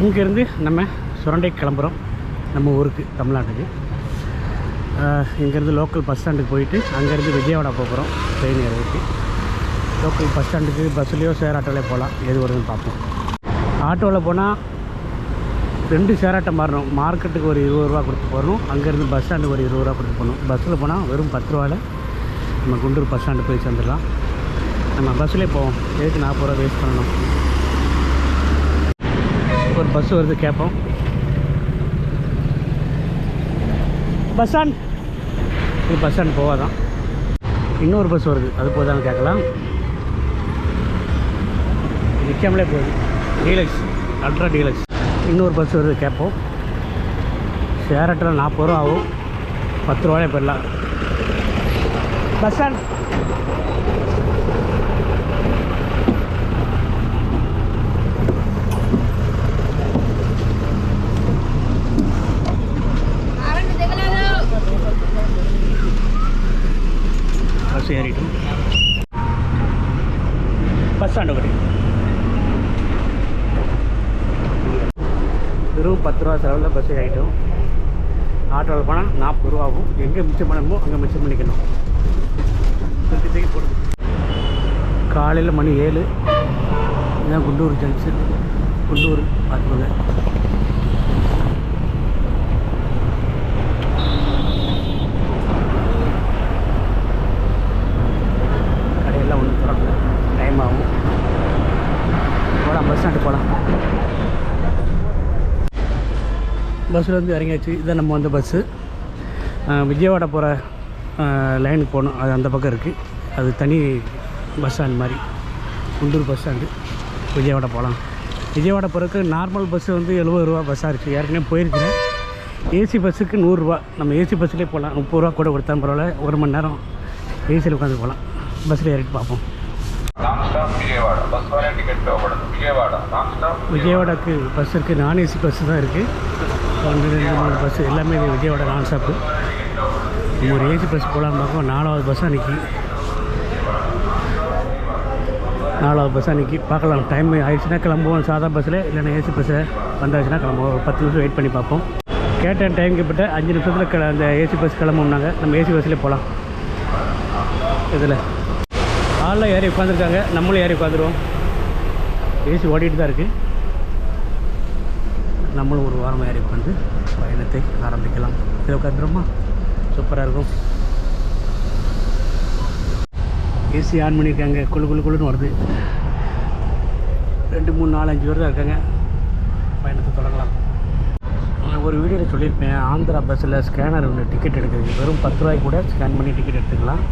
இங்கேருந்து நம்ம சுரண்டை கிளம்புறோம், நம்ம ஊருக்கு, தமிழ்நாட்டுக்கு. இங்கேருந்து லோக்கல் பஸ் ஸ்டாண்டுக்கு போயிட்டு அங்கேருந்து விஜயவாடா போகிறோம் ட்ரெயின் ஏறிட்டு. லோக்கல் பஸ் ஸ்டாண்டுக்கு பஸ்ஸுலேயோ ஷேர் ஆட்டோவிலே போகலாம், எது வருதுன்னு பார்ப்போம். ஆட்டோவில் போனால் 2 ஷேர் ஆட்டோ மாறணும். மார்க்கெட்டுக்கு ஒரு 20 ரூபா கொடுத்து போகணும், அங்கேருந்து பஸ் ஸ்டாண்டுக்கு ஒரு 20 ரூபா கொடுத்து போகணும். பஸ்ஸில் போனால் வெறும் 10 ரூபாவில் நம்ம குண்டூர் பஸ் ஸ்டாண்டு போய் சேர்ந்துடலாம். நம்ம பஸ்ஸிலே போவோம், எதுக்கு 40 ரூபா வேஸ்ட் பண்ணணும். ஒரு பஸ் வருது, கேட்போம். பஸ் ஸ்டாண்ட், இது பஸ் ஸ்டாண்ட் போவாதான். இன்னொரு பஸ் வருது, அது போதான்னு கேட்கலாம். நிற்காமலே போகுது, டீலக்ஸ், அல்ட்ரா டீலக்ஸ். இன்னொரு பஸ் வருது, கேட்போம். ஷேர் ஆட்டோவில் 40 ரூபா ஆகும், 10 ரூபாயே போயிடலாம். பஸ் ஸ்டாண்ட், பஸ் ஏறிட்டோம். பஸ் ஸ்டாண்டு வரை வெறும் 10 ரூபா செலவில் பஸ் ஏறிட்டோம். ஆட்டோவில் போனால் 40 ரூபா ஆகும். எங்கே மிச்சம் பண்ணணுமோ அங்கே மிச்சம் பண்ணிக்கணும். தூக்கி போடுது. காலையில் மணி 7. இதுதான் குண்டூர் ஜங்ஷன். குண்டூர் பார்த்துக்கோங்க. கடையெல்லாம் ஒன்றும் திறக்கல, டைம் ஆகும். போகலாம், பஸ் ஸ்டாண்டு போகலாம். பஸ்ஸில் வந்து இறங்கியாச்சு. இதான் நம்ம வந்த பஸ்ஸு. விஜயவாடா போகிற லைனுக்கு போகணும், அது அந்த பக்கம் இருக்குது. அது தனி பஸ் ஸ்டாண்ட் மாதிரி. குண்டூர் பஸ் ஸ்டாண்டு, விஜயவாடா போகலாம். விஜயவாடா போகிறதுக்கு நார்மல் பஸ்ஸு வந்து 70 ரூபா பஸ்ஸாக இருக்குது. ஏற்கனவே போயிருக்கிறேன். ஏசி பஸ்ஸுக்கு 100 ரூபா. நம்ம ஏசி பஸ்ஸிலே போகலாம், 30 ரூபா கூட கொடுத்தா பரவாயில்ல. 1 மணி நேரம் ஏசியில் உட்காந்து போகலாம். பஸ்ஸில் ஏறிட்டு பார்ப்போம். விஜயவாடாக்கு பஸ் இருக்குது, நான் ஏசி பஸ்ஸு தான் இருக்குது. 1, 2, 3 பஸ்ஸு எல்லாமே விஜயவாடா நான் ஸ்டாப்பு. ஒரு ஏசி பஸ் போகலான்னு பார்ப்போம். 4வது பஸ்ஸாக நிற்கி, 4வது பஸ்ஸாக நிற்கி பார்க்கலாம். டைம் ஆயிடுச்சுன்னா கிளம்புவோம் சாதா பஸ்ஸில், இல்லைன்னா ஏசி பஸ்ஸை வந்தாச்சுன்னா கிளம்புவோம். ஒரு 10 நிமிஷம் வெயிட் பண்ணி பார்ப்போம். கேட்டேன் டைம் கிட்ட 5 நிமிஷத்தில் அந்த ஏசி பஸ் கிளம்புனாங்க. நம்ம ஏசி பஸ்ஸில் போகலாம். இதில் ஆளில் ஏறி உட்காந்துருக்காங்க, நம்மளும் ஏறி உட்காந்துருவோம். ஏசி ஓடிட்டு தான் இருக்குது. நம்மளும் ஒரு வாரம் ஏறி உட்காந்து பயணத்தை ஆரம்பிக்கலாம். இதில் உட்காந்துருமா, சூப்பராக இருக்கும். ஏசி ஆன் பண்ணியிருக்காங்க, குழுன்னு வருது. 2, 3, 4, 5 பேர் தான் இருக்காங்க. பயணத்தை தொடங்கலாம். ஒரு வீடியோவில் சொல்லியிருப்பேன், ஆந்திரா பஸ்ஸில் ஸ்கேனர் ஒன்று டிக்கெட் எடுக்குது. வெறும் 10 ரூபாய்க்கு கூட ஸ்கேன் பண்ணி டிக்கெட் எடுத்துக்கலாம்.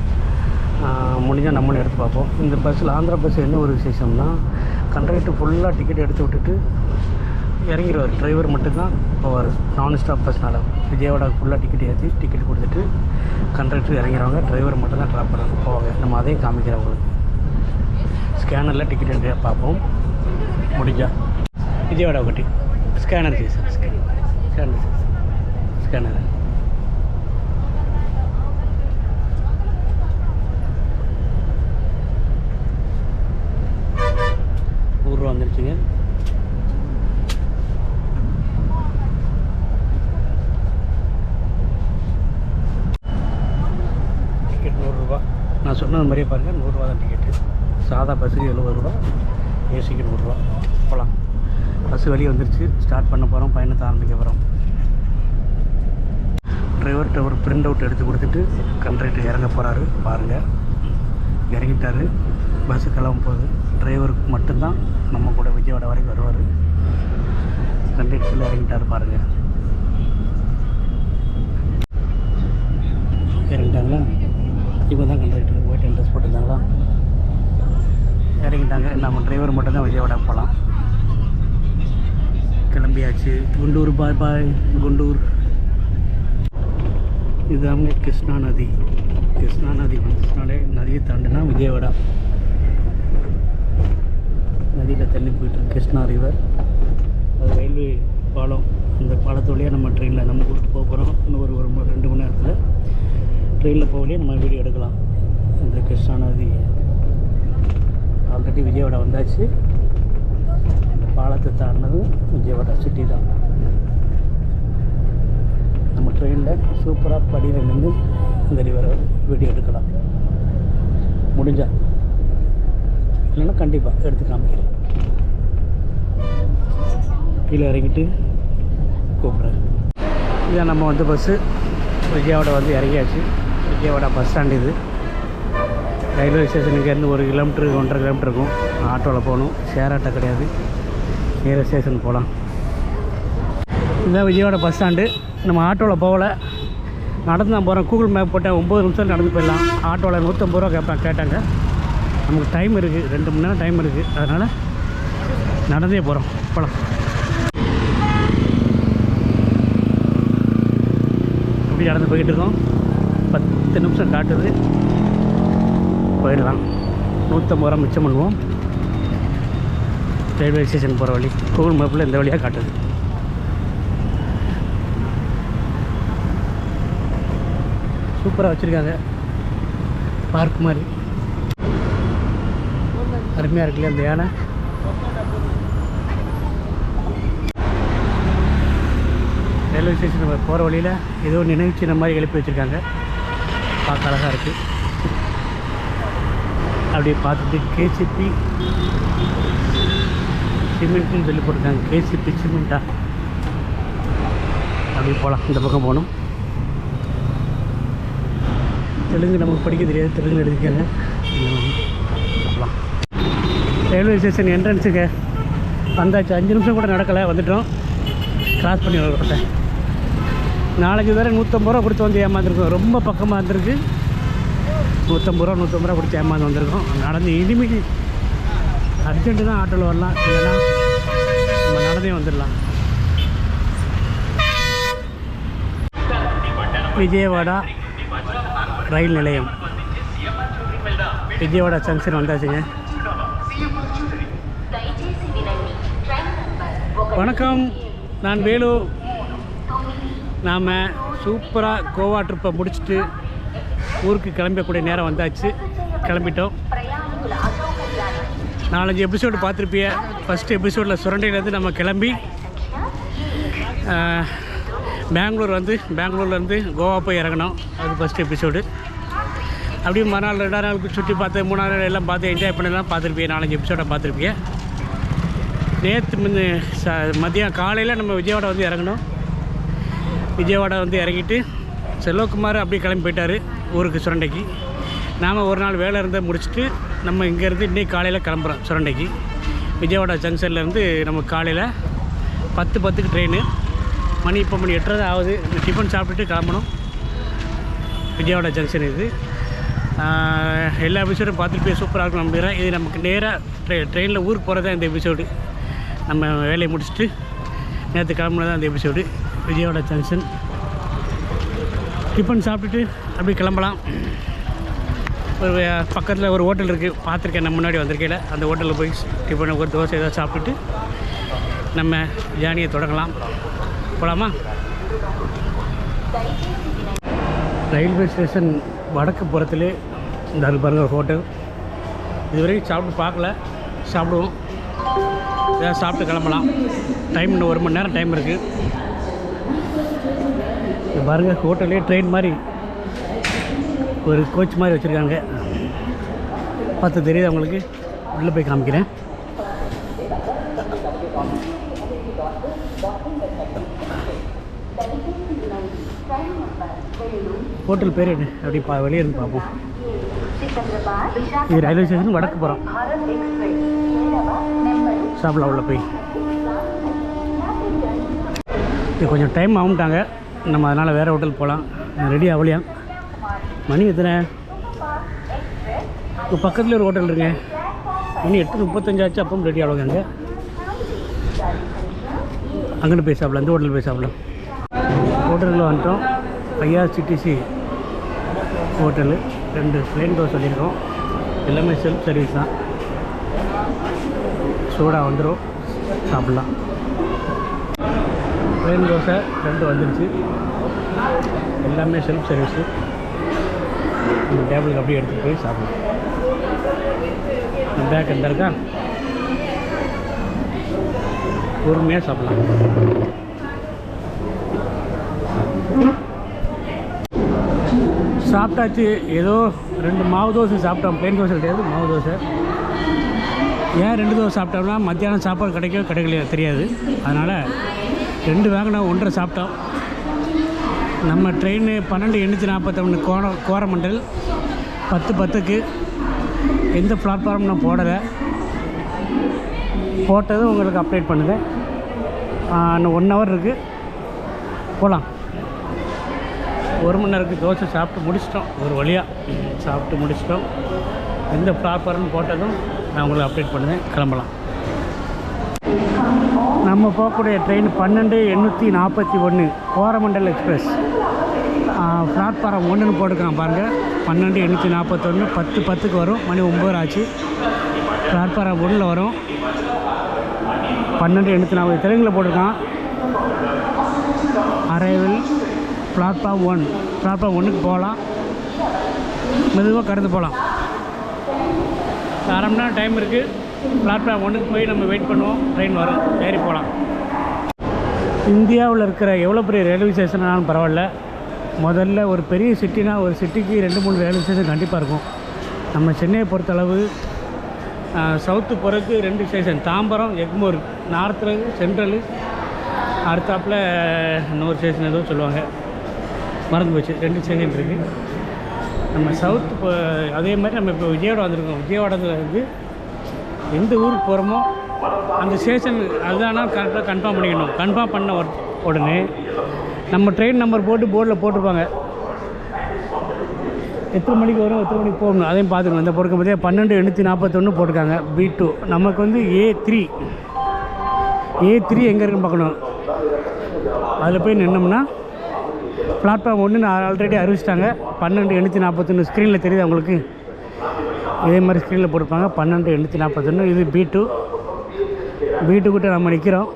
முடிஞ்சால் நம்மளும் எடுத்து பார்ப்போம். இந்த பஸ்ஸில், ஆந்திரா பஸ் என்ன ஒரு விசேஷம்னா, கண்டக்டர் ஃபுல்லாக டிக்கெட் எடுத்து விட்டுட்டு இறங்கிடுவார். டிரைவர் மட்டும்தான் போவார். நான் ஸ்டாப் பஸ்னால் விஜயவாடாவுக்கு ஃபுல்லாக டிக்கெட் ஏற்றி டிக்கெட் கொடுத்துட்டு கண்டக்டர் இறங்கிடுவாங்க. டிரைவர் மட்டும்தான் ட்ராப் பண்ண போவாங்க. நம்ம அதையும் காமிக்கிறோம் உங்களுக்கு. ஸ்கேனரில் டிக்கெட் எடுத்து பார்ப்போம். முடிஞ்சால் விஜயவாடா கட்டி ஸ்கேனர் சார், ஸ்கேனர் 100 ரூபா வந்துருச்சுங்க. டிக்கெட் 100 ரூபா. நான் சொன்னது மாதிரியே பாருங்கள், 100 ரூபா தான் டிக்கெட்டு. சாதா பஸ்ஸுக்கு 70 ரூபா, ஏசிக்கு 100 ரூபா. போகலாம். பஸ்ஸு வெளியே வந்துருச்சு. ஸ்டார்ட் பண்ண போகிறோம், பயணத்தை ஆரம்பிக்க போகிறோம். டிரைவர்கிட்ட ஒரு பிரிண்ட் அவுட் எடுத்து கொடுத்துட்டு கண்டக்டர் இறங்க போகிறாரு. பாருங்கள், இறங்கிட்டார். பஸ்ஸு கிளம்ப போகுது. டிரைவருக்கு மட்டும்தான் நம்ம கூட விஜயவாடா வரைக்கும் வருவார். கண்டக்டரில் இறங்கிட்டார். பாருங்கள், இறங்கிட்டாங்களா? இப்போ தான் கண்டக்டர் ஒயிட் அண்ட் ட்ரெஸ் போட்டிருந்தாங்களா? இறங்கிட்டாங்க. நம்ம டிரைவர் மட்டும்தான் விஜயவாடா போகலாம். கிளம்பியாச்சு. குண்டூர், பாய் பாய் குண்டூர். இதுதாங்க கிருஷ்ணா நதி. கிருஷ்ணா நதி வந்துச்சுனாலே, நதியை தாண்டினா விஜயவாடா. நதியில் தண்ணி போயிட்டுருக்கு, கிருஷ்ணா ரிவர். அது ரயில்வே பாலம். இந்த பாலத்து வழியாக நம்ம ட்ரெயினில் நம்ம ஊருக்கு போக போகிறோம். இன்னும் ஒரு 2 மணி நேரத்தில் ட்ரெயினில் போக வழியாக நம்ம வீடியோ எடுக்கலாம். இந்த கிருஷ்ணா நதி ஆல்ரெடி விஜயவாடா வந்தாச்சு. இந்த பாலத்தை தாண்டினதும் விஜயவாடா சிட்டி தான். நம்ம ட்ரெயினில் சூப்பராக படியில் நின்று இந்த ரிவரை வீடியோ எடுக்கலாம் முடிஞ்சா, இல்லைன்னா கண்டிப்பாக எடுத்து காமிக்கிறேன். கீழே இறங்கிட்டு கூப்பிட்றேன். இதான் நம்ம வந்து பஸ்ஸு விஜயவாடா வந்து இறங்கியாச்சு. விஜயவாடா பஸ் ஸ்டாண்ட் இது. ரயில்வே ஸ்டேஷன் இங்கேருந்து 1 கிலோமீட்டர் 1.5 கிலோமீட்டர் இருக்கும். ஆட்டோவில் போகணும், ஷேர் ஆட்டோ கிடையாது. நேராக ஸ்டேஷன் போகலாம். இதுதான் விஜயவாடா பஸ் ஸ்டாண்டு. நம்ம ஆட்டோவில் போகலை, நடந்து தான் போகிறோம். கூகுள் மேப் போட்டேன், 9 நிமிஷம் நடந்து போயிடலாம். ஆட்டோவில் 150 ரூபா கேட்டாங்க. நமக்கு டைம் இருக்குது, 2 மணி நேரம் டைம் இருக்குது. அதனால் நடந்தே போகிறோம். போகலாம். அப்படி நடந்து போய்கிட்டு இருக்கோம். 10 நிமிஷம் காட்டுது, போயிடலாம். 150 ரூபா மிச்சம் பண்ணுவோம். ரயில்வே ஸ்டேஷன் போகிற வழி கூகுள் மேப்பில் இந்த வழியாக காட்டுது. சூப்பராக வச்சுருக்காங்க, பார்க் மாதிரி அருமையாக இருக்குல்ல அந்த யானை. ரயில்வே ஸ்டேஷன் போகிற வழியில் ஏதோ நினைவு சின்ன மாதிரி எழுப்பி வச்சுருக்காங்க, பார்க்க அழகாக இருக்குது. அப்படியே பார்த்துட்டு கேசிபி சிமெண்ட்டுன்னு சொல்லி போட்டிருக்காங்க. கேசிபி சிமெண்ட்டா, அப்படியே போகலாம். இந்த பக்கம் போகணும். தெலுங்கு நமக்கு படிக்க தெரியாது, தெலுங்கு எழுதிக்காங்க. போகலாம். ரயில்வே ஸ்டேஷன் என்ட்ரன்ஸுங்க வந்தாச்சு. 5 நிமிஷம் கூட நடக்கலை, வந்துட்டோம். கிராஸ் பண்ணி வரட்டேன். 4-5 தடவை 150 ரூபா கொடுத்து வந்து ஏமாந்துருக்கோம். ரொம்ப பக்கமாக இருந்திருக்கு. 150 ரூபா கொடுத்து ஏமாந்து வந்திருக்கோம். நடந்து இனிமேல் அர்ஜென்ட்டு தான் ஆட்டோவில் வரலாம், இல்லைன்னா நம்ம நடந்தே வந்துடலாம். விஜயவாடா ரயில் நிலையம், விஜயவாடா ஜங்ஷன் வந்தாச்சுங்க. வணக்கம், நான் வேலு. நாம் சூப்பராக கோவா ட்ரிப்பை முடிச்சுட்டு ஊருக்கு கிளம்பக்கூடிய நேரம் வந்தாச்சு. கிளம்பிட்டோம். 4-5 எபிசோடு பார்த்துருப்பிய. ஃபஸ்ட்டு எபிசோடில் சுரண்டையிலேருந்து நம்ம கிளம்பி பெங்களூர்லேருந்து கோவா போய் இறங்கணும். அது ஃபஸ்ட்டு எபிசோடு. அப்படியே மறுநாள் 2 நாளுக்கு சுற்றி பார்த்து 3 நாள் எல்லாம் பார்த்து என்ஜாய் பண்ணலாம் பார்த்துருப்பிய. 4-5 எபிசோடை பார்த்துருப்பிய. நேற்று மதியம் காலையில் நம்ம விஜயவாடா வந்து இறங்கணும். விஜயவாடா வந்து இறங்கிட்டு செல்வகுமார் அப்படியே கிளம்பி போயிட்டார் ஊருக்கு சுரண்டைக்கு. நாம் ஒரு நாள் வேலை இருந்தால் முடிச்சுட்டு நம்ம இங்கேருந்து இன்றைக்கி காலையில் கிளம்புறோம் சுரண்டைக்கு. விஜயவாடா ஜங்ஷன்லேருந்து நம்ம காலையில் 10:10க்கு ட்ரெயின். இப்போ மணி 8:30 ஆகுது. டிஃபன் சாப்பிட்டுட்டு கிளம்பணும். விஜயவாடா ஜங்ஷன் இது. எல்லா எபிசோடும் பார்த்துட்டு போய் சூப்பராக இருக்கும் நம்புகிறேன். இது நமக்கு நேராக ட்ரெயினில் ஊருக்கு போகிறது தான் இந்த எபிசோடு. நம்ம வேலையை முடிச்சுட்டு நேற்று கிளம்புனது தான் இந்த எபிசோடு. விஜயவாடா ஜங்ஷன் டிஃபன் சாப்பிட்டுட்டு அப்படி கிளம்பலாம். ஒரு பக்கத்தில் ஒரு ஹோட்டல் இருக்குது, பார்த்துருக்கேன். நம்ம முன்னாடி வந்திருக்கையில் அந்த ஹோட்டலில் போய் டிஃபன் ஒரு தோசை ஏதாவது சாப்பிட்டுட்டு நம்ம ஜேர்னியை தொடங்கலாம். போகலாமா? ரயில்வே ஸ்டேஷன் வடக்கு புறத்துலேயே இந்த பாருங்க ஒரு ஹோட்டல். இதுவரைக்கும் சாப்பிட்டு பார்க்கல, சாப்பிடுவோம். ஏதாவது சாப்பிட்டு கிளம்பலாம். டைம் இன்னும் 1 மணி நேரம் டைம் இருக்குது. இது பாருங்கள், ஹோட்டல்லே ட்ரெயின் மாதிரி ஒரு கோச் மாதிரி வச்சுருக்காங்க. பார்த்து தெரியுது அவங்களுக்கு. உள்ளே போய் காமிக்கிறேன். ஹோட்டல் பேர் என்ன அப்படி வெளியே இருந்து பார்ப்போம். இது ரயில்வே ஸ்டேஷன் வடக்கு போகிறோம். சாப்பிடலாம் உள்ள போய். இது கொஞ்சம் டைம் ஆகும்ட்டாங்க, நம்ம அதனால் வேறு ஹோட்டல் போகலாம். ரெடி ஆகலையா? மணி எத்தனை? இப்போ பக்கத்தில் ஒரு ஹோட்டல் இருக்குங்க. மணி 8:35 ஆச்சு. அப்பவும் ரெடி ஆகுங்க. அங்கே போய் சாப்பிடலாம். இந்த ஹோட்டலில் போய் சாப்பிடலாம். ஹோட்டலில் வந்துட்டோம். IRCTC hotel. 2 ப்ளேன் தோசை சொல்லியிருக்கோம். எல்லாமே செல்ஃப் சர்வீஸ் தான். சூடாக வந்துடும், சாப்பிட்லாம். ப்ளேன் தோசை 2 வந்துருச்சு. எல்லாமே செல்ஃப் சர்வீஸு. இந்த டேபிளுக்கு அப்படியே எடுத்துகிட்டு போய் சாப்பிடலாம். பேக் எந்த இருக்கா? பொறுமையாக சாப்பிடலாம். சாப்பிட்டாச்சு. ஏதோ 2 மாவு தோசை சாப்பிட்டோம். பிளேன் தோசை கிடையாது, மாவு தோசை. ஏன் 2 தோசை சாப்பிட்டோம்னா மத்தியானம் சாப்பாடு கிடைக்கலையா தெரியாது. அதனால் 2 வாங்கினோம், 1.5 சாப்பிட்டோம். நம்ம ட்ரெயின் 12:841 கோரமண்டல் 10:10க்கு. எந்த பிளாட்ஃபார்ம் நான் போடலை, போட்டதும் உங்களுக்கு அப்டேட் பண்ணுறேன். இன்னும் 1 ஹவர் இருக்குது, போகலாம். 1 மணி நேரத்துக்கு தோசை சாப்பிட்டு முடிச்சிட்டோம். ஒரு வழியாக சாப்பிட்டு முடிச்சிட்டோம். எந்த பிளாட்ஃபார்ம்னு போட்டதும் நான் உங்களுக்கு அப்டேட் பண்ணுவேன். கிளம்பலாம். நம்ம போகக்கூடிய ட்ரெயின் 12:841 கோரமண்டல் எக்ஸ்பிரஸ். பிளாட்ஃபாரம் 1ன்னு போட்டுக்கலாம் பாருங்கள். 12:841 10:10க்கு வரும். மணி 9 ஆச்சு. பிளாட்ஃபாரம் 1ல் வரும். 12:840 தெலுங்கில் போட்டிருக்கான். Arrival platform 1. பிளாட்ஃபார்ம் 1க்கு போகலாம். மெதுவாக கடந்து போகலாம். 1/2 மணி நேரம் டைம் இருக்குது. பிளாட்ஃபார்ம் 1க்கு போய் நம்ம வெயிட் பண்ணுவோம். ட்ரெயின் வரும், ஏறி போகலாம். இந்தியாவில் இருக்கிற எவ்வளோ பெரிய ரயில்வே ஸ்டேஷனாலும் பரவாயில்ல, முதல்ல ஒரு பெரிய சிட்டினா ஒரு சிட்டிக்கு 2-3 ரயில்வே ஸ்டேஷன் கண்டிப்பாக இருக்கும். நம்ம சென்னையை பொறுத்தளவு சவுத்து போகிறதுக்கு 2 ஸ்டேஷன், தாம்பரம், எக்மோர். நார்த்தில் சென்ட்ரலு, அடுத்தாப்பில் இன்னொரு ஸ்டேஷன் ஏதோ சொல்லுவாங்க, மறந்து போச்சு. 2 ஸ்டேஷன் இருக்குது. நம்ம சவுத்து இப்போ அதே மாதிரி நம்ம இப்போ விஜயவாடா வந்திருக்கோம். விஜயவாடத்துலேருந்து எந்த ஊருக்கு போகிறோமோ அந்த ஸ்டேஷன் அதுதானா கரெக்டாக கன்ஃபார்ம் பண்ணிக்கணும். கன்ஃபார்ம் பண்ண உடனே நம்ம ட்ரெயின் நம்பர் போட்டு போர்டில் போட்டிருப்பாங்க. எத்தனை மணிக்கு வரும், எத்தனை மணிக்கு போகணும், அதையும் பார்த்துக்கணும். இந்த பொறுக்க பற்றியா 12:841 போட்டிருக்காங்க. B2 நமக்கு வந்து A3 எங்கே இருக்குன்னு பார்க்கணும். அதில் போய் நின்னோம்னா பிளாட்ஃபார்ம் 1 ஆல்ரெடி அறிவிச்சிட்டாங்க. 12:841 ஸ்க்ரீனில் தெரியுது அவங்களுக்கு. இதே மாதிரி ஸ்க்ரீனில் போட்டிருப்பாங்க 12:841. இது B2 கிட்ட நம்ம நிற்கிறோம்.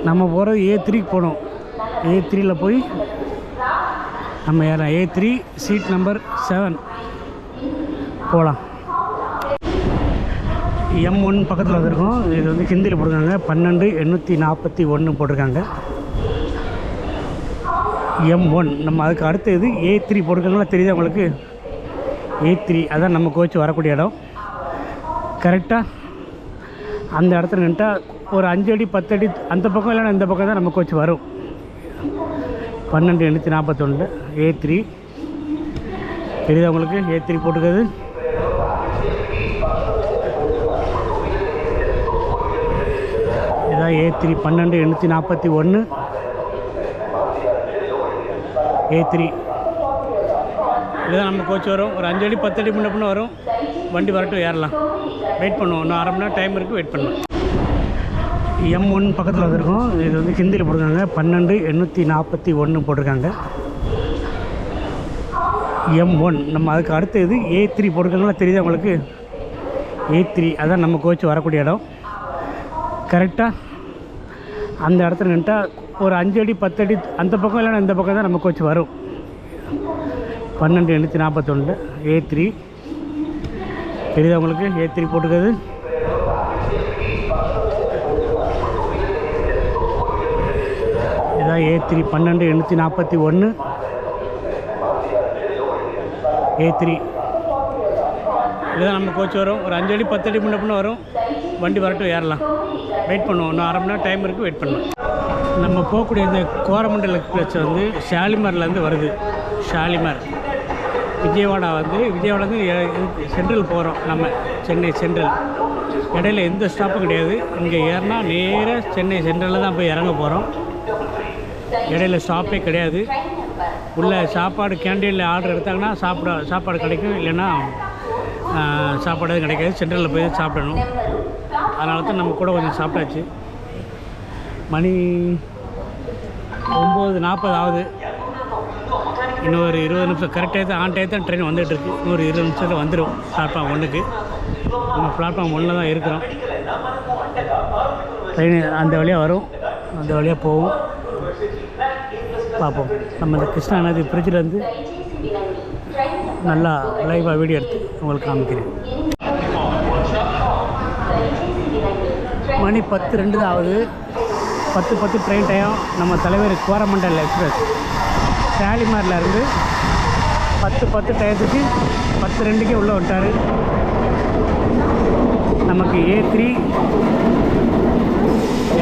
நம்ம போகிறது A3க்கு போகணும். A3யில் போய் நம்ம ஏறலாம். A3 சீட் நம்பர் 7 போகலாம். M1 பக்கத்தில் வந்திருக்கோம். இது வந்து ஹிந்தியில் போட்டிருக்காங்க. 12:841 போட்டிருக்காங்க. M1 நம்ம அதுக்கு அடுத்து இது A3 போட்டிருக்காங்களா தெரியுது அவங்களுக்கு. A3 அதான் நம்ம கோச்சு வரக்கூடிய இடம். கரெக்டாக அந்த இடத்துல நின்றுட்டா ஒரு 5 அடி 10 அடி அந்த பக்கம் இல்லைன்னா இந்த பக்கம் தான் நம்ம கோச்சு வரும். 12:841 A3 தெரியுது அவங்களுக்கு. A3 போட்டுக்கிறது. இதான் A3 12:841 A3. இதுதான் நம்ம கோச்சு வரும். ஒரு 5 அடி 10 அடி முன்ன வரும். வண்டி வரட்டும், ஏறலாம். வெயிட் பண்ணுவோம். இன்னும் 1/2 மணி நேரம் டைம் இருக்குது, வெயிட் பண்ணுவோம். M1 பக்கத்தில் வந்திருக்கோம். இது வந்து ஹிந்தியில் போட்டிருக்காங்க. 12:841 போட்டிருக்காங்க. M1 நம்ம அதுக்கு அடுத்து இது A3 போட்டிருக்காங்களா தெரியுது அவங்களுக்கு. A3 அதான் நம்ம கோச்சு வரக்கூடிய இடம். கரெக்டாக அந்த இடத்துல நின்றுட்டா ஒரு 5 அடி 10 அடி அந்த பக்கம் இல்லைன்னா இந்த பக்கம் தான் நம்ம கோச்சு வரும். 12:841 A3 தெரியுது அவங்களுக்கு. A3 போட்டுக்கிறது. இதான் A3 12:841 A3. இதுதான் நம்ம கோச்சு வரும். ஒரு 5 அடி 10 அடி முன்ன வரும். வண்டி வரட்டும், ஏறலாம். வெயிட் பண்ணுவோம். இன்னும் 1/2 மணி நேரம் டைம் இருக்குது, வெயிட் பண்ணுவோம். நம்ம போகக்கூடிய இந்த கோரமண்டல் எக்ஸ்பிரஸ் வந்து ஷாலிமார்லேருந்து வருது. ஷாலிமார் விஜயவாடா வந்து விஜயவாடாலேருந்து சென்ட்ரல் போகிறோம். நம்ம சென்னை சென்ட்ரல் இடையில எந்த ஸ்டாப்பும் கிடையாது. இங்கே ஏறினா நேராக சென்னை சென்ட்ரலில் தான் போய் இறங்க போகிறோம். இடையில ஸ்டாப்பே கிடையாது. உள்ள சாப்பாடு கேண்டீனில் ஆர்டர் எடுத்தாங்கன்னா சாப்பாடு கிடைக்கும், இல்லைன்னா சாப்பாடு எதுவும் கிடைக்காது. சென்ட்ரலில் போய் சாப்பிடணும். அதனால தான் நம்ம கூட கொஞ்சம் சாப்பிட்டாச்சு. மணி 9:40 ஆகுது. இன்னும் ஒரு 20 நிமிஷம் கரெக்டாக தான் ஆன் டைம் தான் ட்ரெயின் வந்துகிட்ருக்கு. இன்னொரு 20 நிமிஷத்தில் வந்துடும் பிளாட்ஃபார்ம் 1க்கு. நம்ம பிளாட்ஃபார்ம் 1ல் தான் இருக்கிறோம். ட்ரெயின் அந்த வழியாக வரும், அந்த வழியாக போகும். பார்ப்போம். நம்ம இந்த கிருஷ்ணா நதி பிரிட்ஜிலேருந்து நல்லா லைவாக வீடியோ எடுத்து உங்களுக்கு காமிக்கிறேன். மணி 10:02 தான் ஆகுது. 10:10 ட்ரெயின் டைம். நம்ம தலைவர் கோரமண்டல் எக்ஸ்பிரஸ் ஷாலிமாரில் இருந்து 10:10 டயத்துக்கு 10:02க்கே உள்ளே விட்டார். நமக்கு A3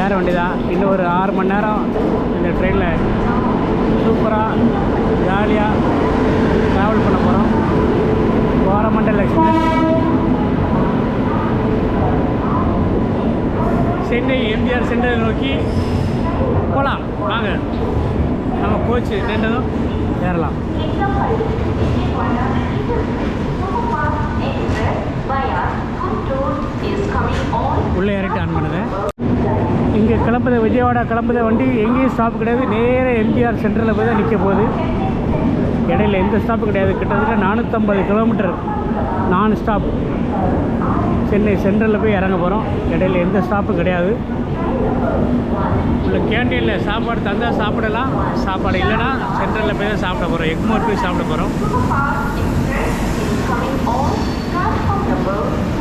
ஏற வேண்டியதான். இன்னும் ஒரு 6 மணி நேரம் இந்த ட்ரெயினில் சூப்பராக ஜாலியாக ட்ராவல் பண்ண போகிறோம். கோரமண்டல் எக்ஸ்பிரஸ் சென்னை எம்ஜிஆர் சென்ட்ரலை நோக்கி போகலாம். வாங்க, நம்ம கோச்சு நின்றதும் ஏறலாம். உள்ளே ஏறிட்டு ஆன் பண்ணுவேன். இங்கே கிளம்புத விஜயவாடா கிளம்புத வண்டி எங்கேயும் ஸ்டாப் கிடையாது. நேராக எம்ஜிஆர் சென்டரில் போய் தான் நிற்க போகுது. இடையில எந்த ஸ்டாப்பும் கிடையாது. கிட்டத்தட்ட 450 கிலோமீட்டர் நான் ஸ்டாப் சென்னை சென்ட்ரலில் போய் இறங்க போகிறோம். இடையில எந்த ஸ்டாப்பும் கிடையாது. உள்ள கேண்டீனில் சாப்பாடு தந்தால் சாப்பிடலாம், சாப்பாடு இல்லைன்னா சென்ட்ரலில் போய் தான் சாப்பிட போகிறோம். எக்மோர் போய் சாப்பிட போகிறோம்.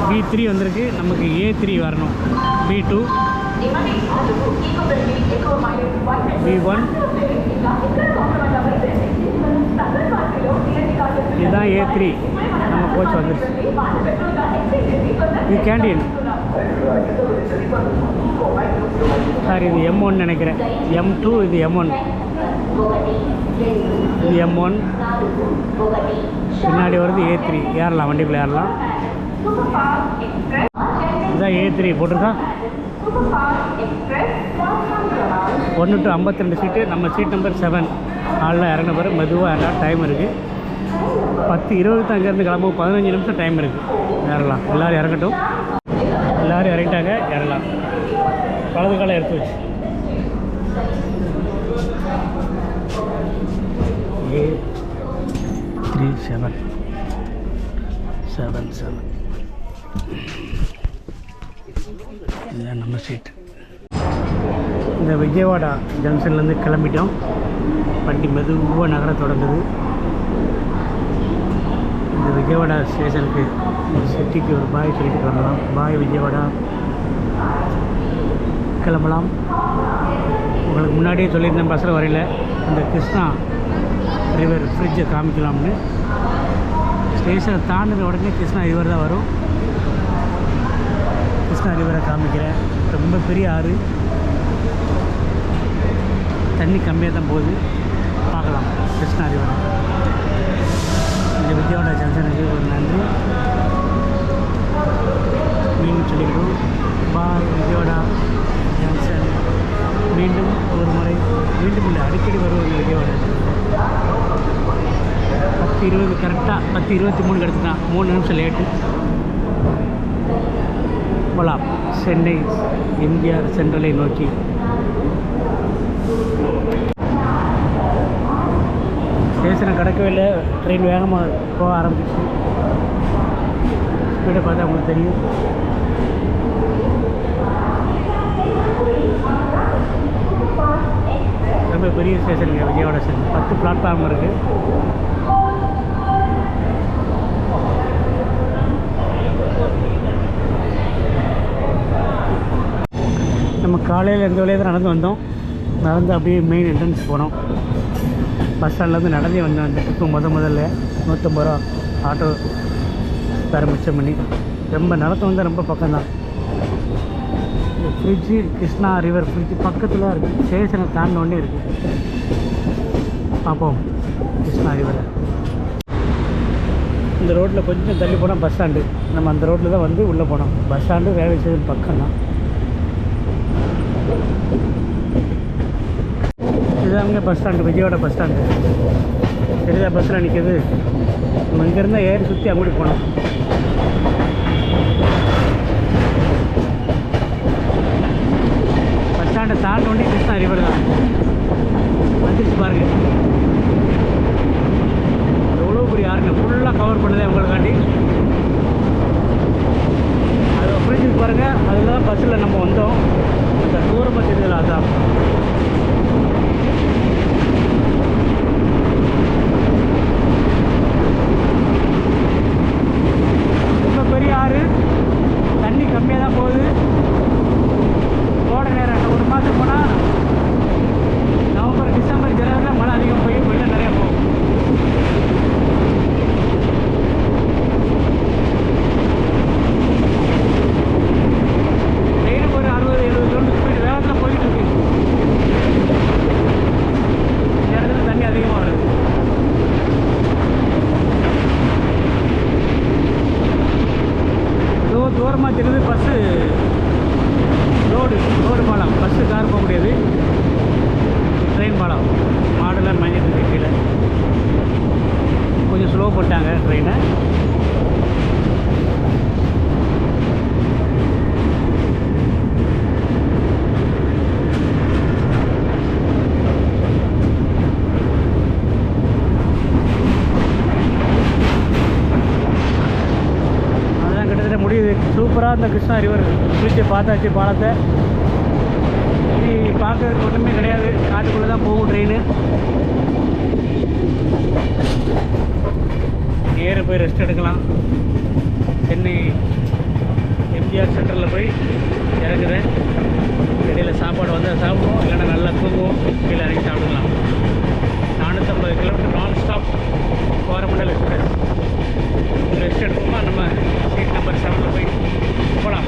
B3 வந்திருக்கு, நமக்கு A3 வரணும். B2 B1 இதுதான் A3. நம்ம கோச் வந்துருச்சு. இது கேண்டீன். சாரி, இது M1 நினைக்கிறேன். M2 இது M1. இது M1. பின்னாடி வருது A3. ஏறலாம், வண்டிக்குள்ளே ஏறலாம். இதுதான் A3 போட்டிருக்கா. 1 to 52 சீட்டு. நம்ம சீட் நம்பர் 7. ஆளில் இறங்கின பிறகு மெதுவாக ஏறலாம். டைம் இருக்குது. 10:20 அங்கேருந்து கிளம்பும். 15 நிமிஷம் டைம் இருக்குது. ஏறலாம். எல்லோரும் இறங்கட்டும். எல்லோரும் இறங்கிட்டாங்க, ஏறலாம். வலது காலம் எடுத்து வச்சு A37 இதுதான் நம்ம சீட். இந்த விஜயவாடா ஜங்ஷன்லேருந்து கிளம்பிட்டோம். வண்டி மெதுவாக நகர தொடங்குது. இந்த விஜயவாடா ஸ்டேஷனுக்கு சிட்டிக்கு ஒரு பாய் சொல்லிட்டு வரலாம். பாய் விஜயவாடா, கிளம்பலாம். உங்களுக்கு முன்னாடியே சொல்லியிருந்தேன் பஸ்ஸில் வரையில் இந்த கிருஷ்ணா ரிவர் ஃப்ரிட்ஜை காமிக்கலாம்னு. ஸ்டேஷனை தாண்டின உடனே கிருஷ்ணா ரிவர் தான் வரும். கிருஷ்ணா ரிவரை காமிக்கிறேன். ரொம்ப பெரிய ஆறு, தண்ணி கம்மியாக தான் போகுது. பார்க்கலாம் கிருஷ்ணா ரிவர். இந்த விஜயவாடா ஜங்ஷனுக்கு ஒரு நன்றி மீண்டும் சொல்லிக்கிறோம். பாய் விஜயவாடா ஜங்ஷன். மீண்டும் ஒரு முறை, மீண்டும் இல்லை, அடிக்கடி வருவாங்க விஜயவாடா. 10:20 கரெக்டாக 10:23 கிடச்சிட்டான். 3 நிமிஷம் லேட்டு. போலாம் சென்னை எம்ஜிஆர் சென்ட்ரலை நோக்கி. ஸ்டேஷனை கடக்கவே இல்லை. ட்ரெயின் வேகமாக போக ஆரம்பிச்சு. ஸ்பீடை பார்த்தா உங்களுக்கு தெரியும். ரொம்ப பெரிய ஸ்டேஷனுங்க விஜயவாடா ஸ்டேஷன். 10 பிளாட்ஃபார்ம் இருக்குது. நம்ம காலையில் இந்த வழியாக தான் நடந்து வந்தோம். நடந்து அப்படியே மெயின் என்ட்ரன்ஸ் போனோம். பஸ் ஸ்டாண்ட்லேருந்து நடந்தே வந்தோம். அந்த ட்ரிப்பு முதல்ல 150 ரூபா ஆட்டோ வேறு மிச்சம் பண்ணி. ரொம்ப நடந்து வந்தால் ரொம்ப பக்கம்தான். ஃப்ரிட்ஜு கிருஷ்ணா ரிவர் ஃப்ரிட்ஜு பக்கத்தில் தான் இருக்குது. ஸ்டேஷனை தாண்டினோடனே இருக்குது. பார்ப்போம் கிருஷ்ணா ரிவரை. இந்த ரோட்டில் கொஞ்சம் தள்ளி போனால் பஸ் ஸ்டாண்டு. நம்ம அந்த ரோட்டில் தான் வந்து உள்ளே போனோம். பஸ் ஸ்டாண்டு ரயில்வே ஸ்டேஷன் பக்கம் தான். இதுதாங்க bus stand, Vijayawada bus stand. சரிதா பஸ்ஸில் நிற்கிது. நம்ம இங்கேருந்தால் ஏறி சுற்றி அங்கூடி போனோம். பஸ் ஸ்டாண்டை தாண்டோடனே கிருஷ்ணா ரிவர் தான் வந்துருச்சு பாருங்கள். எவ்வளோ பெரிய ஆறுங்க, ஃபுல்லாக கவர் பண்ணுதே உங்களுக்காண்டி. அது ஃப்ரிட்ஜுக்கு பாருங்கள். அதில் தான் பஸ்ஸில் நம்ம வந்தோம். அந்த தூரமாக தெரியுதுல அதான். ரொம்ப பெரிய ஆறு, தண்ணி கம்மியாக தான் போகுது. அந்த கிருஷ்ணா ரிவர் பிரிட்ஜை பார்த்தாச்சு, பாலத்தை. இது பார்க்கறதுக்கு ஒன்றுமே கிடையாது, காட்டுக்குள்ளே தான் போகும் ட்ரெயின். நேர போய் ரெஸ்ட் எடுக்கலாம். சென்னை எம்ஜிஆர் சென்டரில் போய் இறங்குறேன். இடையில் சாப்பாடு வந்து சாப்பிடுவோம், இல்லைன்னா நல்லா தூங்குவோம், கீழே இறங்கி சாப்பிடலாம். 450 கிலோமீட்டர் நான் ஸ்டாப் கோரமண்டல் எக்ஸ்பிரஸ். ரெஸ்ட் எடுப்போமா, நம்ம சீட் நம்பர் 7 போய் போகலாம்.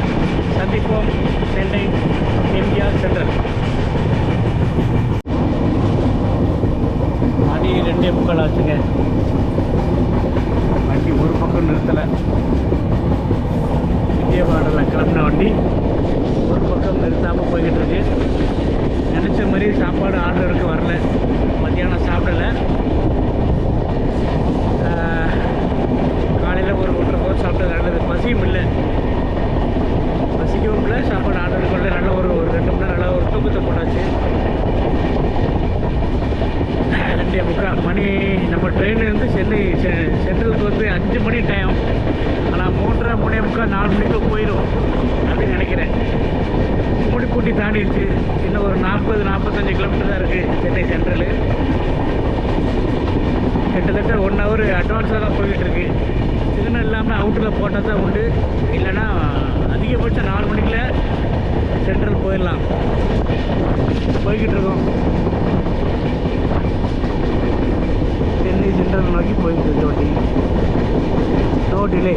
சந்திப்போம் சென்னை எம்ஜிஆர் சென்டர். மணி 2:45 ஆச்சுங்க. வண்டி ஒரு பக்கம் நிறுத்தலை. விஜயவாடாவில் கிளம்பின வண்டி ஒரு பக்கம் நிறுத்தாமல் போய்கிட்டு இருக்கு. நினச்ச மாதிரி சாப்பாடு ஆர்டருக்கு வரல. மத்தியானம் சாப்பிடலை. காலையில் ஒரு 1.5 கோர்ஸ் சாப்பிட்டது நல்லது. பசியும் இல்லை, பசிக்கவும் இல்லை, சாப்பாடு ஆர்டருக்கு வரல. நல்ல ஒரு 2 மணி நேரம் நல்லா ஒரு தூக்கத்தை போட்டாச்சு. 2:45 மணி. நம்ம ட்ரெயின்லேருந்து சென்னை சென்ட்ரலுக்கு வந்து 5 மணி டைம். ஆனால் 3:30 3:45 4 மணிக்கு போயிடும் அப்படின்னு நினைக்கிறேன். மூடிப்பூட்டி தாண்டிடுச்சு. இன்னும் ஒரு 40-45 கிலோமீட்டர் தான் இருக்குது சென்னை சென்ட்ரலு. கிட்டத்தட்ட 1 ஹவர் அட்வான்ஸாக தான் போய்கிட்டுருக்கு. சிக்னல் இல்லாமல் அவுட்டில் போட்டால் தான் உண்டு, இல்லைன்னா அதிகபட்சம் 4 மணிக்குள்ள சென்ட்ரல் போயிடலாம். போய்கிட்டு இருக்கோம். சென்னை சென்ட்ரல் நோக்கி போய்கிட்டு இருக்க வண்டி. No delay.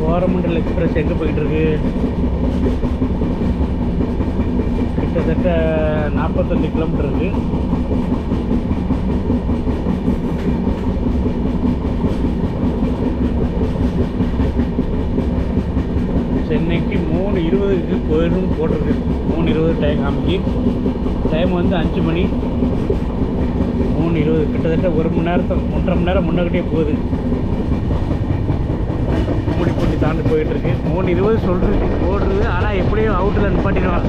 கோரமண்டல் எக்ஸ்பிரஸ் எங்கே போய்கிட்டு இருக்கு? கிட்டத்தட்ட 45 கிலோமீட்டர் இருக்குது. சென்னைக்கு 3:20க்கு போயிடும் போட்டிருக்கு. 3:20 டைம் காமிக்கு. டைம் வந்து 5 மணி. 3:20 கிட்டத்தட்ட 1 மணி நேரத்தை 1.5 மணி நேரம் முன்னாடியே போகுது. மூடிப்பூட்டி தாண்டி போயிட்டுருக்கு. 3:20 சொல்கிறது ஓடுறது. ஆனால் எப்படியும் அவுட்டில் நிப்பாட்டிடுவான்.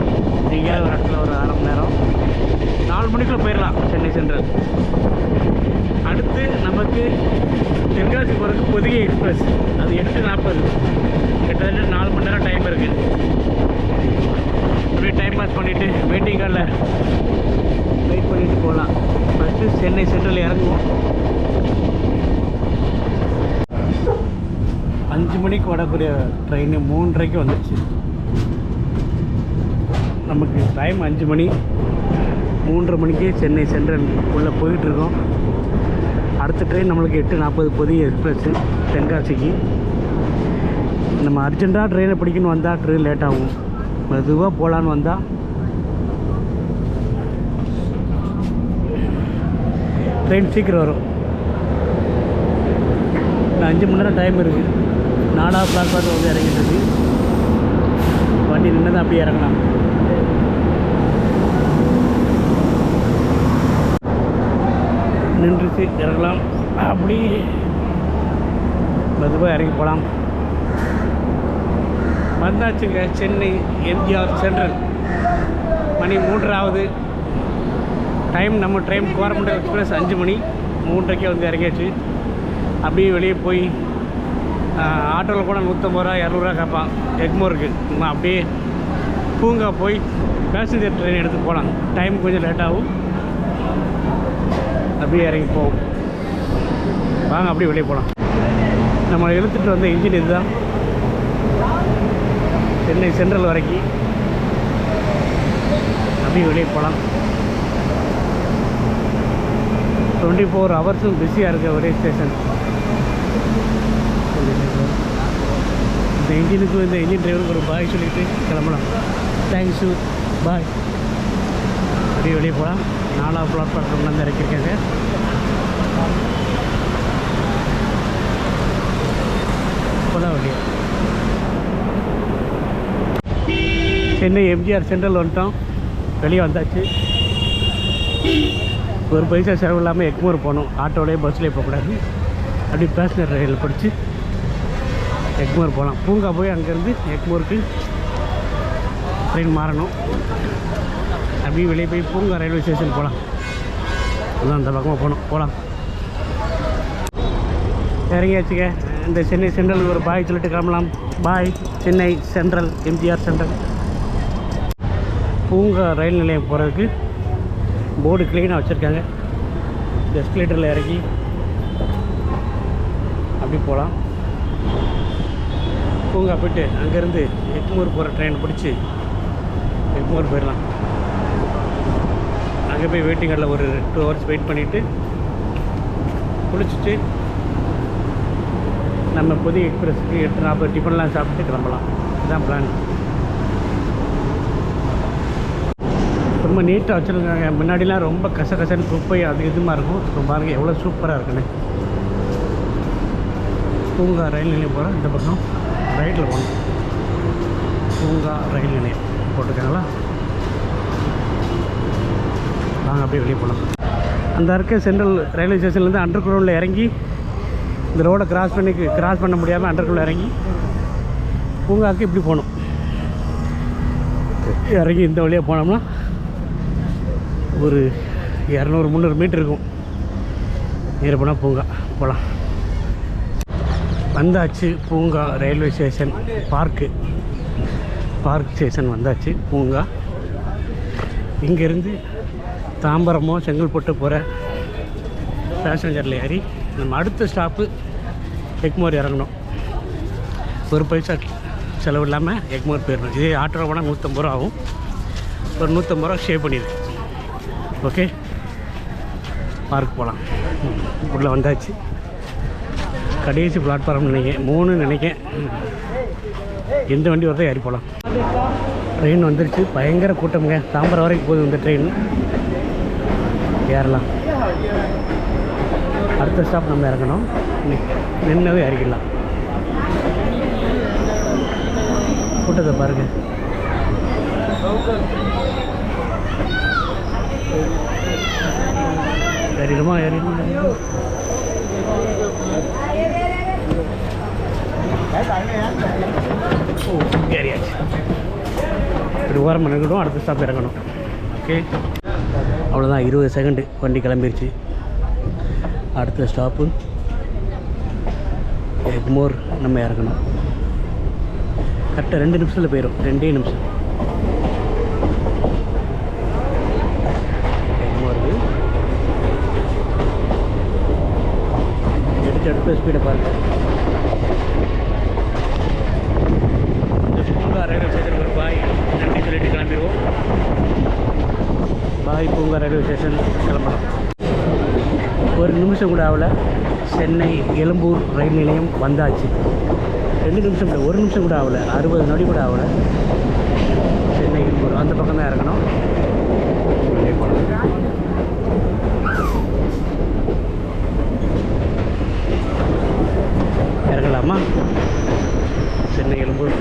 எங்கேயாவது ஒரு இடத்துல ஒரு 1/2 மணி நேரம். 4 மணிக்குள்ளே போயிடலாம் சென்னை சென்ட்ரல். அடுத்து நமக்கு தென்காசி போகிறதுக்கு பொதிகை எக்ஸ்பிரஸ். அது 8:40. கிட்டத்தட்ட 4 மணி நேரம் டைம் இருக்குது. அப்படியே டைம் பாஸ் பண்ணிவிட்டு வெயிட்டிங் காலில் வெயிட் பண்ணிவிட்டு போகலாம். ஃபஸ்ட்டு சென்னை சென்ட்ரல் இறங்குவோம். 5 மணிக்கு வரக்கூடிய ட்ரெயின் 3:30க்கு வந்துடுச்சு. நமக்கு டைம் 5 மணி. 3:30 மணிக்கே சென்னை சென்ட்ரல் உள்ளே போயிட்டுருக்கோம். அடுத்த ட்ரெயின் நம்மளுக்கு 8:40 பொதிகை எக்ஸ்பிரஸ்ஸு தென்காசிக்கு. நம்ம அர்ஜென்ட்டாக ட்ரெயினை பிடிக்கணும் வந்தால் ட்ரெயின் லேட் ஆகும். மெதுவாக போகலான்னு வந்தால் ட்ரெயின் சீக்கிரம் வரும். இன்னும் 5 மணி நேரம் டைம் இருக்குது. 4வது பிளாட்ஃபார்ம் வந்து இறங்கிட்டு இருக்கு. வண்டி நின்று தான் அப்படியே இறங்கலாம். நின்றுச்சு இறங்கலாம். அப்படி மெதுவாக இறங்கி போகலாம். வந்தாச்சுங்க சென்னை எம்ஜிஆர் சென்ட்ரல். மணி 3:30 ஆகுது. டைம் நம்ம ட்ரெயின் கோரமண்டல் எக்ஸ்பிரஸ் 5 மணி. 3:30க்கே வந்து இறங்கியாச்சு. அப்படியே வெளியே போய் ஆட்டோவில் கூட 150 ரூபா 200 ரூபா கேட்பான் எக்மோருக்கு. நம்ம அப்படியே பூங்கா போய் பேசஞ்சர் ட்ரெயின் எடுத்து போகலாம். டைம் கொஞ்சம் லேட் ஆகும். அப்படியே இறங்கி போவோம். வாங்க அப்படியே வெளியே போகலாம். நம்ம இழுத்துட்டு வந்த இன்ஜின் இதுதான். சென்னை சென்ட்ரல் வரைக்கும் அப்படியே வெளியே போகலாம். 24 ஹவர்ஸும் பிஸியாக இருக்க ஒரே ஸ்டேஷன். இந்த இன்ஜினுக்கும் இந்த இன்ஜின் டிரைவருக்கு ஒரு பாய் சொல்லிவிட்டு கிளம்பலாம். தேங்க்ஸு, பாய். அப்படியே வெளியே போகலாம். 4வது பிளாட்ஃபார்ம் வந்து இறக்கியிருக்காங்க. போகலாம் வெளியே. சென்னை எம்ஜிஆர் சென்ட்ரல் வந்துட்டோம். வெளியே வந்தாச்சு. ஒரு பைசா செலவு இல்லாமல் எக்மோர் போகணும். ஆட்டோலேயே பஸ்லேயே போகக்கூடாது. அப்படி பேசஞ்சர் ரயிலில் படித்து எக்மோர் போகலாம். பூங்கா போய் அங்கேருந்து எக்மோருக்கு ட்ரெயின் மாறணும். அப்படியே வெளியே போய் பூங்கா ரயில்வே ஸ்டேஷன் போகலாம். அதுதான் அந்த பக்கமாக போகணும். போகலாம். இறங்கியாச்சுங்க. இந்த சென்னை சென்ட்ரல் ஒரு பாய் சொல்லிட்டு கிளம்பலாம். பாய் சென்னை சென்ட்ரல், எம்ஜிஆர் சென்ட்ரல். பூங்கா ரயில் நிலையம் போகிறதுக்கு போர்டு க்ளீனாக வச்சுருக்காங்க. எஸ்கலேட்டரில் இறங்கி அப்படி போகலாம். பூங்கா போய்ட்டு அங்கேருந்து எக்மூர் போகிற ட்ரெயின் பிடிச்சி எக்மூர் போயிடலாம். அங்கே போய் வெயிட்டிங் ஹாலில் ஒரு 2 hours வெயிட் பண்ணிவிட்டு குளிச்சுட்டு நம்ம புதிய எக்ஸ்பிரஸுக்கு 8:40 டிஃபன்லாம் சாப்பிட்டு கிளம்பலாம். இதுதான் பிளான். ரொம்ப நீட்டாக வச்சுருக்காங்க. முன்னாடிலாம் ரொம்ப கசகசன்னு குப்பை அது இதுமாக இருக்கும். இப்போ பாருங்கள் எவ்வளோ சூப்பராக இருக்குன்னு. பூங்கா ரயில் நிலையம் போகிறோம். இந்த பக்கம் ரைட்டில் போகணும். பூங்கா ரயில் நிலையம் போட்டிருக்காங்களா? வாங்க அப்படியே வெளியே போகலாம். அந்த இருக்க சென்ட்ரல் ரயில்வே ஸ்டேஷன்லேருந்து அண்டர் கிரவுண்டில் இறங்கி இந்த ரோடை கிராஸ் பண்ண முடியாமல் அண்டர் கிரவுண்டில் இறங்கி பூங்காவுக்கு இப்படி போகணும். இறங்கி இந்த வழியாக போனோம்னா ஒரு 200-300 மீட்டர் இருக்கும். நேர போனால் பூங்கா போகலாம். வந்தாச்சு பூங்கா ரயில்வே ஸ்டேஷன். பார்க் ஸ்டேஷன் வந்தாச்சு பூங்கா. இங்கேருந்து தாம்பரமோ செங்கல்பட்டு போகிற பேசஞ்சரில் ஏறி நம்ம அடுத்த ஸ்டாப்பு எக்மோர் இறங்கணும். ஒரு பைசா செலவு இல்லாமல் எக்மோர் போயிடணும். இதே ஆட்டோவில் போனால் 150 ரூபா ஆகும். ஒரு 150 ரூபா சேவ் பண்ணிடு. ஓகே, பார்க் போகலாம். உள்ளே வந்தாச்சு. கடைசி பிளாட்ஃபார்ம் நினைக்கிறேன், 3 நினைக்கிறேன். எந்த வண்டி வரதோ ஏறி போகலாம். ட்ரெயின் வந்துருச்சு. பயங்கர கூட்டமுங்க. தாம்பரம் வரைக்கும் போகுது இந்த ட்ரெயின். ஏறலாம். அடுத்த ஸ்டாப் நம்ம இறங்கணும். நின்னவே இறங்கிடலாம். கூட்டத்தை பாருங்கள். ஏறிடுமா? ஏறியாச்சு. இப்படி ஓரமாக நிற்கணும். அடுத்த ஸ்டாப் இறங்கணும். ஓகே, அவ்வளோதான். 20 செகண்டு வண்டி கிளம்பிடுச்சு. அடுத்த ஸ்டாப்பு எக்மோர். நம்ம இறங்கணும். கரெக்டாக 2 நிமிஷத்தில் போயிடும். 2 நிமிஷம். எக்மோருக்கு எடுத்து ஸ்பீடை பாருங்கள். இந்த பூங்கா ரயில்வே ஸ்டேஷன் ஒரு பாய் நன்றி சொல்லிட்டு கிளம்பிடுவோம். பாய் பூங்கா ரயில்வே ஸ்டேஷன் கிளம்பலாம். ஒரு நிமிஷம் கூட ஆகலை. சென்னை எழும்பூர் ரயில் நிலையம் வந்தாச்சு. 2 நிமிஷம் கூட, 1 நிமிஷம் கூட ஆகலை. 60 நொடி கூட ஆகலை. சென்னை எழும்பூர் அந்த பக்கம் தான் இறங்கணும். இறங்கலாமா? சென்னை எழும்பூர்.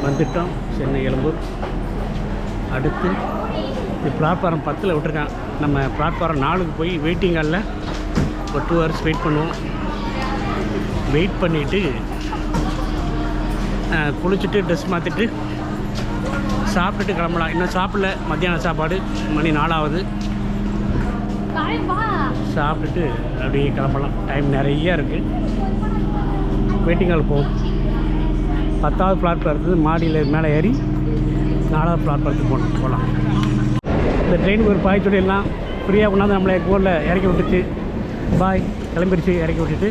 வந்துட்டோம் சென்னை எழும்பூர். அடுத்து இது பிளாட்ஃபாரம் 10 விட்டுருக்கான். நம்ம பிளாட்ஃபாரம் 4க்கு போய் வெயிட்டிங் ஹாலில் ஒரு 2 hours வெயிட் பண்ணுவோம். வெயிட் பண்ணிவிட்டு குளிச்சுட்டு ட்ரெஸ் மாற்றிட்டு சாப்பிட்டுட்டு கிளம்பலாம். இன்னும் சாப்பிடல. மத்தியான சாப்பாடு மணி 4 ஆகுது. சாப்பிட்டுட்டு அப்படியே கிளம்பலாம். டைம் நிறையா இருக்குது. வெயிட்டிங் ஹால் போவோம். 10வது பிளாட்ஃபாரத்துக்கு மாடியில் மேலே ஏறி 4வது பிளாட்ஃபாரத்துக்கு போகலாம். இந்த ட்ரெயினுக்கு ஒரு பாய் சொல்லிடலாம். ஃப்ரீயாக கொண்டாந்து நம்மளை எக்மோரில் இறக்கி விட்டுச்சு. பாய் கிளம்பிடுச்சு. இறக்கி விட்டுட்டு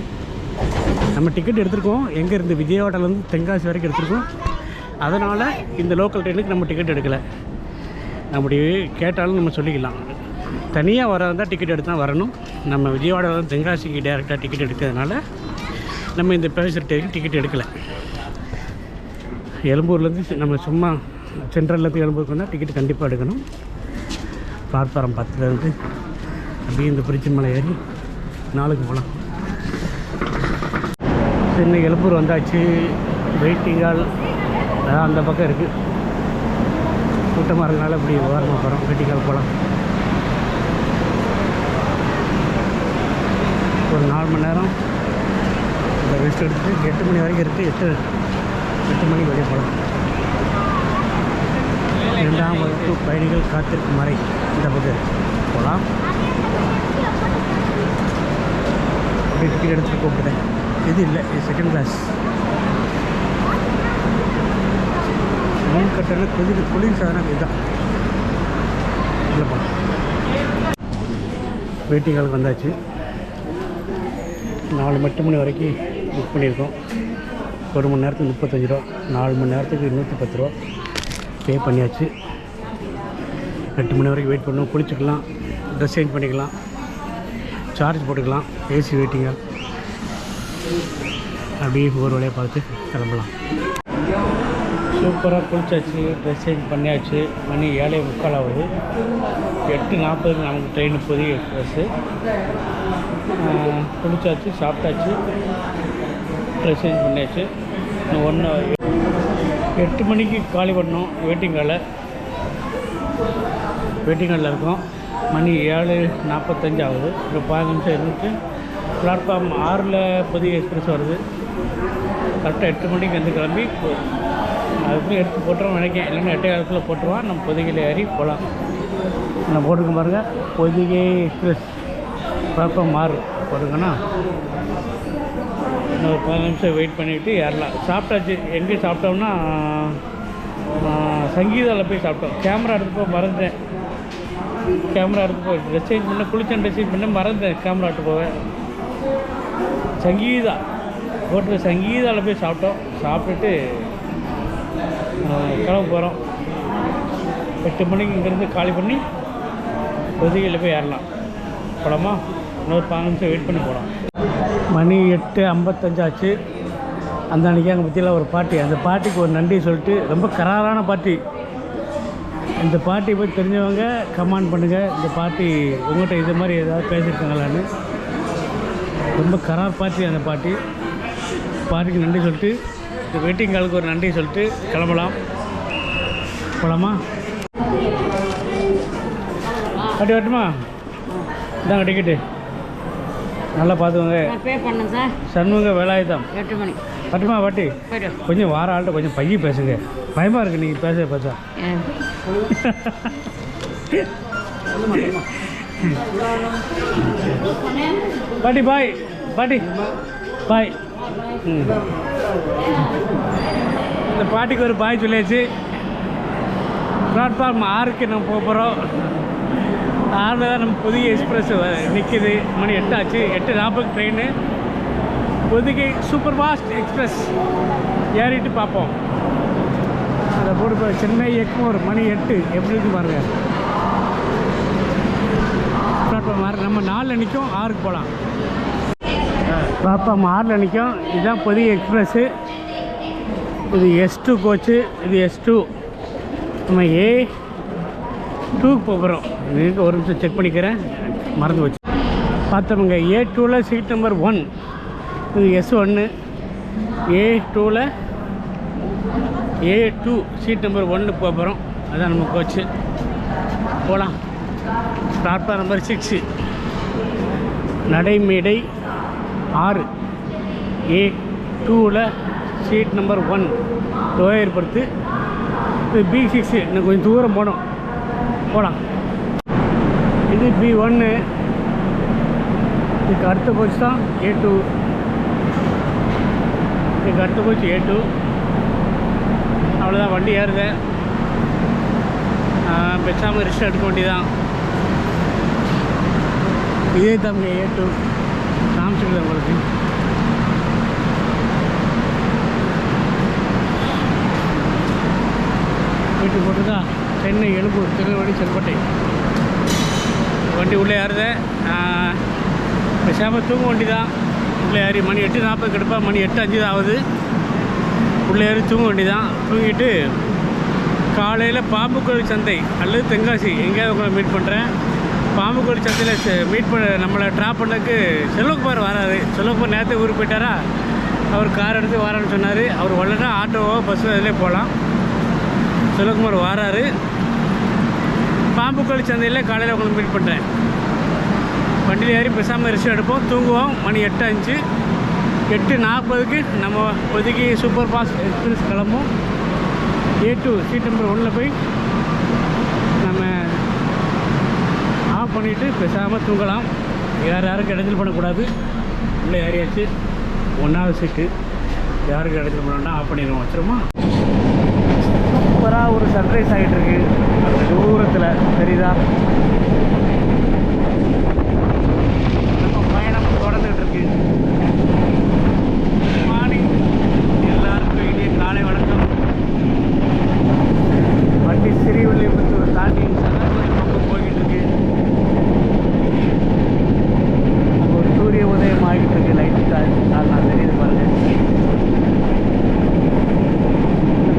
நம்ம டிக்கெட் எடுத்துருக்கோம். எங்கேருந்து விஜயவாடாலேருந்து தென்காசி வரைக்கும் எடுத்துருக்கோம். அதனால் இந்த லோக்கல் ட்ரெயினுக்கு நம்ம டிக்கெட் எடுக்கலை. அப்படி கேட்டாலும் நம்ம சொல்லிக்கலாம். தனியாக வர வந்தால் டிக்கெட் எடுத்து தான் வரணும். நம்ம விஜயவாடாலேருந்து தென்காசிக்கு டேரெக்டாக டிக்கெட் எடுக்கிறதுனால நம்ம இந்த பேசர் ட்ரெயினுக்கு டிக்கெட் எடுக்கலை. எழும்பூர்லேருந்து நம்ம சும்மா சென்ட்ரல்லேருந்து எழும்பூருக்கு வந்தால் டிக்கெட் கண்டிப்பாக எடுக்கணும். பிளாட்ஃபாரம் 10லேருந்து அப்படியே இந்த பிரிட்ஜ் மலை ஏறி 4க்கு போகலாம். சென்னை எழும்பூர் வந்தாச்சு. வெயிட்டிங் ஹால் அந்த பக்கம் இருக்குது. கூட்டமாக இருக்கனால இப்படி ஓரமாக போகிறோம். வெயிட்டிங் ஹால் போகலாம். மணி நேரம் இந்த ரெஸ்ட் எடுத்துகிட்டு 8 மணி வரைக்கும் இருக்குது. 8 மணிக்கு வெளியே போகலாம். 2ஆம் வகுப்பு பயணிகள் காத்திருக்கும் மறை இந்த பக்கம் போகலாம். அப்படியே டிக்கெட் எடுத்துகிட்டு கூப்பிட்டேன். இது இல்லை, இது செகண்ட் கிளாஸ். மீன் கட்டணம் குளிர் சாதனம் இதுதான். இல்லை போகலாம். வெயிட்டிங் ஹாலுக்கு வந்தாச்சு. 8 மணி வரைக்கும் புக் பண்ணியிருக்கோம். 1 மணி நேரத்துக்கு 35 ரூபா, 4 மணி நேரத்துக்கு 210 ரூபா பே பண்ணியாச்சு. 8 மணி வரைக்கும் வெயிட் பண்ணணும். குளிச்சுக்கலாம், ட்ரெஸ் சேஞ்ச் பண்ணிக்கலாம், சார்ஜ் போட்டுக்கலாம். AC waiting hall. அப்படியே ஒரு வழியாக பார்த்து கிளம்பலாம். சூப்பராக குளிச்சாச்சு, ட்ரெஸ் சேஞ்ச் பண்ணியாச்சு. மணி 7:45 ஆகுது. 8:40 நமக்கு ட்ரெயின் புதிய எக்ஸ்பிரஸ்ஸு. குளிச்சாச்சு, சாப்பிட்டாச்சு, ட்ரெஸ் சேஞ்ச் பண்ணியாச்சு. இன்னும் 8 மணிக்கு காலி பண்ணோம். வெயிட்டிங் ஹாலில் இருக்கோம். மணி 7:45 ஆகுது. ஒரு 15 நிமிஷம் இருந்துட்டு பிளாட்ஃபார்ம் 6ல் புதிய எக்ஸ்பிரஸ் வருது. கரெக்டாக 8 மணிக்கு வந்து கிளம்பி அதுக்குள்ளே எடுத்து போட்டுருவோம் நினைக்கிறேன். இல்லைன்னா 8:15 போட்டுருவான். நம்ம பொதிகையில் ஏறி போகலாம். நான் போட்டிருக்க பாருங்கள், பொதிகை எக்ஸ்பிரஸ் பிளாட்ஃபார்ம் 6 போட்டுருக்கேன்னா இன்னும் ஒரு 15 நிமிஷம் வெயிட் பண்ணிவிட்டு ஏறலாம். சாப்பிட்டாச்சு. எங்கே சாப்பிட்டோம்னா சங்கீதாவில் போய் சாப்பிட்டோம். கேமரா எடுத்துப்போ மறந்தேன். ட்ரெஸ் சேஞ்ச் பண்ண குளிச்சேன், ட்ரெஸ் சேஞ்ச் பண்ண மறந்தேன். கேமரா எடுத்து போவேன். சங்கீதா ஹோட்டல் சங்கீதாவில் போய் சாப்பிட்டோம். சாப்பிட்டுட்டு கிளம்ப போகிறோம். 8 மணிக்கு இங்கேருந்து காலி பண்ணி பொதிகையில் போய் ஏறலாம். போகலாமா? இன்னொரு 15 நிமிஷம் வெயிட் பண்ணி போகலாம். மணி 8:55 ஆச்சு. அந்த அன்றைக்கி அங்கே பற்றியில் ஒரு பாட்டி. அந்த பாட்டிக்கு ஒரு நன்றி சொல்லிட்டு, ரொம்ப கராரான பாட்டி. இந்த பாட்டி போய் தெரிஞ்சவங்க கமெண்ட் பண்ணுங்கள். இந்த பாட்டி உங்கள்கிட்ட இது மாதிரி ஏதாவது பேசியிருக்காங்களான்னு. ரொம்ப கரார் பாட்டி அந்த பாட்டிக்கு நன்றி சொல்லிட்டு, இந்த வெயிட்டிங் ஹாலுக்கு ஒரு நன்றி சொல்லிட்டு கிளம்பலாம். போகலாமா? பாட்டி வரட்டுமா? இந்தாங்க டிக்கெட்டு. நல்லா பார்த்துக்கோங்க. பே பண்ணேன் சார். சண்முக வேலாயுதம். 8 மணி வரட்டுமா பாட்டி? கொஞ்சம் வார ஆள்கிட்ட கொஞ்சம் பையி பேசுங்க. பயமாக இருக்குது நீங்கள் பேச. பாட்டி பாய். பாய். இந்த பாட்டிக்கு ஒரு பாய் சொல்லியாச்சு. பிளாட்ஃபார்ம் 6க்கு நம்ம போகிறோம். 6ல் தான் நம்ம புதிய எக்ஸ்பிரஸ் நிற்கிது. மணி 8 ஆச்சு. 8:40 train. Pothigai super fast express ஏறிட்டு பார்ப்போம். அதை போட்டு சென்னை எக்மோர் மணி 8 எப்படி இருக்கு பாருங்கள். பிளாட்ஃபார்ம் 6 நம்ம 4ல் நிற்கும். 6க்கு போகலாம். பிளாட்ஃபார்ம் 6ல் நிற்கும். இதுதான் புதிய எக்ஸ்பிரஸ்ஸு. இது S2 கோச்சு. இது S2. நம்ம A2க்கு போகிறோம். நீங்கள் ஒரு நிமிஷம் செக் பண்ணிக்கிறேன், மறந்து வச்சு பார்த்தோமுங்க. A2ல் சீட் நம்பர் 1. இது S1. A2 சீட் நம்பர் 1 போகிறோம். அதுதான் நம்ம கோச்சு. போகலாம். பிளாட்ஃபார்ம் நம்பர் 6 நடைமேடை 6. A2ல் சீட் நம்பர் 1 லோயர் பர்த்து. இது B6. இன்னும் கொஞ்சம் தூரம் போகலாம். இது B1. இதுக்கு அடுத்த கோச் தான் A2. இதுக்கு அடுத்த கோச் A2. அவ்வளோதான். வண்டி ஏறுது. பேசாமல் ரெஸ்ட் எடுக்க வேண்டியதான். இதே தான் A2 காமிச்சிருக்குது உங்களுக்கு. வீட்டு போட்டுதா சென்னை எழும்பூர் திருநெல்வேலி செல்பட்டை. வண்டி உள்ளே ஏறுது. பேசாமல் தூங்க வண்டி தான். உள்ளே ஏறி மணி 8:40 கிடப்பா. மணி 8:05 ஆகுது. உள்ளே ஏறி தூங்க வண்டி தான். தூங்கிட்டு காலையில் பாம்புக்கோழி சந்தை அல்லது தென்காசி எங்கேயாவது உங்களை மீட் பண்ணுறேன். பாம்புக்கோழி சந்தையில் மீட் பண்ண நம்மளை ட்ராப் பண்ணக்கு செல்வகுமார் வராரு. செல்வகுமார் நேரத்தை ஊருக்கு போயிட்டாரா. அவர் கார் எடுத்து வரான்னு சொன்னார். அவர் வரலன்னா ஆட்டோவோ பஸ்ஸோ இதிலே போகலாம். செல்வகுமார் வராரு. பாம்புக்கோழி சந்தையில் காலையில் உங்களுக்கு மீட் பண்ணுறேன். வண்டியில் ஏறி பேசாமல் ரெஸ்ட் எடுப்போம், தூங்குவோம். மணி 8:05. 8:40க்கு நம்ம ஒதுக்கி சூப்பர் ஃபாஸ்ட் எக்ஸ்பிரஸ் கிளம்பும். A2 சீட் நம்பர் 1 போய் நம்ம ஆஃப் பண்ணிவிட்டு பேசாமல் தூங்கலாம். யாருக்கும் இடைஞ்சல் பண்ணக்கூடாது. உள்ளே ஏறியாச்சு, 1வது சீட்டு. யாருக்கு இடைஞ்சல் பண்ணோன்னா ஆஃப் பண்ணிடுவோம், வச்சுருமா. சூப்பராக ஒரு சன்ரைஸ் ஆகிட்டுருக்கு அந்த தூரத்தில், தெரியுதா? நம்ம பயணம் தொடர்ந்துகிட்டு இருக்கு. மார்னிங் எல்லாருக்கும் இனிய காலை வணக்கம். வண்டி ஸ்ரீவில்லிபுத்தூர் தாண்டி சங்கரங்கோவில் பக்கம் போய்கிட்டு இருக்கு. ஒரு சூரிய உதயம் ஆகிட்டு இருக்கு. லைட்டு நான் தெரியுது பாருங்க.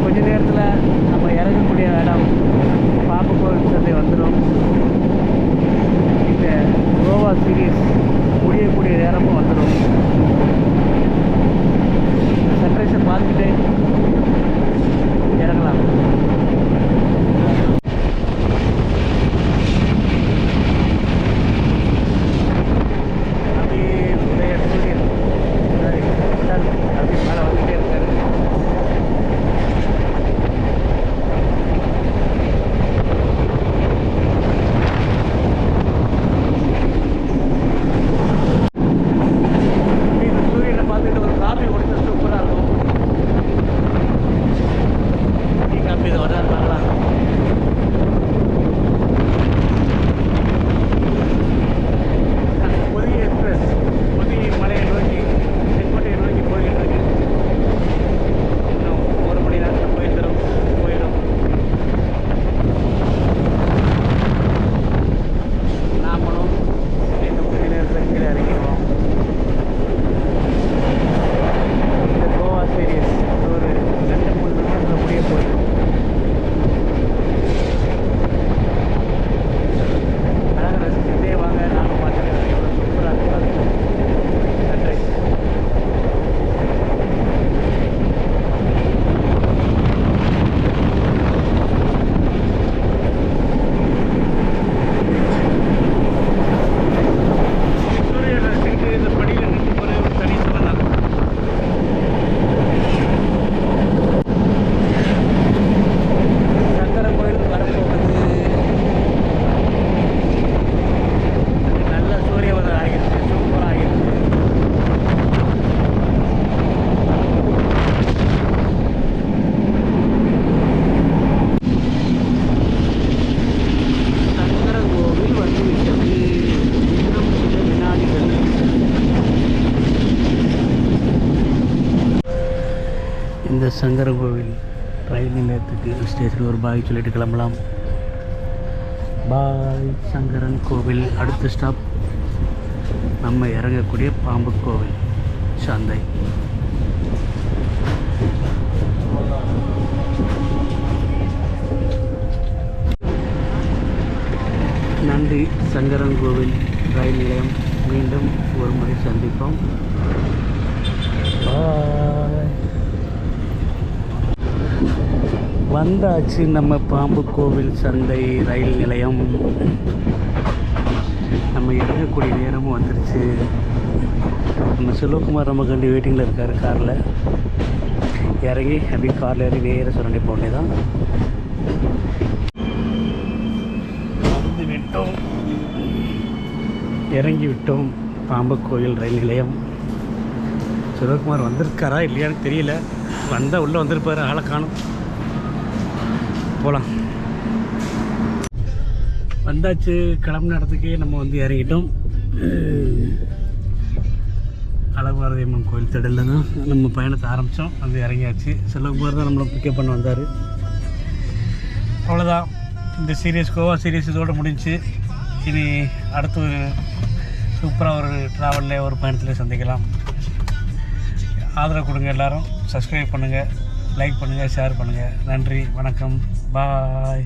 கொஞ்ச நேரத்தில் நம்ம இறங்கக்கூடிய இடம் பாம்புக்கோவில் சந்தை வந்துடும். இந்த கோவா சீரீஸ் முடியக்கூடிய நேரமும் வந்துடும். சன்ரைஸை பார்த்துட்டு இறங்கலாம். அப்படியே உதய சூரியன் அப்படி மேலே வந்துகிட்டே இருக்காரு. சூரியனை பார்த்துட்டு ஒரு காஃபி குடிச்சா சூப்பராக இருக்கும். டீ காஃபி இதை வர இருப்பாங்களா? பொதிகை எக்ஸ்பிரஸ் பொதிகை மலையை நோக்கி செங்கோட்டையை நோக்கி போய்கிட்டு இருக்கு. இன்னும் 1 மணி நேரத்தில் போயிடும். நாமளும் இன்னும் கொஞ்ச நேரத்தில் கீழே இறங்கிடுவோம். இந்த கோவா சீரீஸ் ஒரு 2-3 நிமிஷத்தில் முடிய போகுது. அழகாக ரசிச்சுட்டே வாங்க. நாங்கள் பார்த்துட்டு எவ்வளோ சூப்பராக இருக்காது சன்ரைஸ். சூரியனை ரசிச்சுட்டு இந்த படியில் நின்று போகிற ஒரு தனி சுகம் தான். சங்கரன் கோயிலுக்கு வரப்போகுது. நல்ல சூரிய உதயம் ஆகிடுச்சு, சூப்பராக ஆகிடுச்சு. சங்கரன் கோவில் வந்துவிட்டது. இன்னும் சில வினாடிகள். இந்த சங்கரன் கோவில் ரயில் நிலையத்துக்கு ஸ்டேஷன் ஒரு பாய் சொல்லிட்டு கிளம்பலாம். பாய் சங்கரன் கோவில். அடுத்த ஸ்டாப் நம்ம இறங்கக்கூடிய பாம்புக்கோவில் சந்தை. நன்றி. சங்கரன் கோவில் ரயில் நிலையம். மீண்டும் ஒரு முறை சந்திப்போம். பாய். வந்தாச்சு நம்ம பாம்புக்கோவில் சந்தை ரயில் நிலையம். நம்ம இறங்கக்கூடிய நேரமும் வந்துருச்சு. நம்ம செல்வகுமார் நம்ம கண்டி வெயிட்டிங்கில் இருக்கார் காரில். இறங்கி அப்படியே காரில் இறங்கி நேராக சுரண்டி போனே தான் வந்து விட்டோம். இறங்கி விட்டோம் பாம்புக்கோவில் ரயில் நிலையம். செல்வகுமார் வந்திருக்காரா இல்லையான்னு தெரியல. வந்தால் உள்ளே வந்திருப்பார், ஆளை காணும். போகலாம். வந்தாச்சு. கிளம்புன இடத்துக்கே நம்ம வந்து இறங்கிட்டோம். அழகுபாரதியம்மன் கோயில் திடலில் தான் நம்ம பயணத்தை ஆரம்பித்தோம். வந்து இறங்கியாச்சு. செல்வகுமார் தான் நம்மளை பிக்கப் பண்ண வந்தார். அவ்வளோதான். இந்த சீரீஸ் கோவா சீரீஸ் இதோடு முடிஞ்சு. இனி அடுத்து ஒரு சூப்பராக ஒரு ட்ராவலில் ஒரு பயணத்தில் சந்திக்கலாம். ஆதரவு கொடுங்க. எல்லோரும் சப்ஸ்கிரைப் பண்ணுங்கள், லைக் பண்ணுங்கள், ஷேர் பண்ணுங்கள். நன்றி, வணக்கம், பாய்.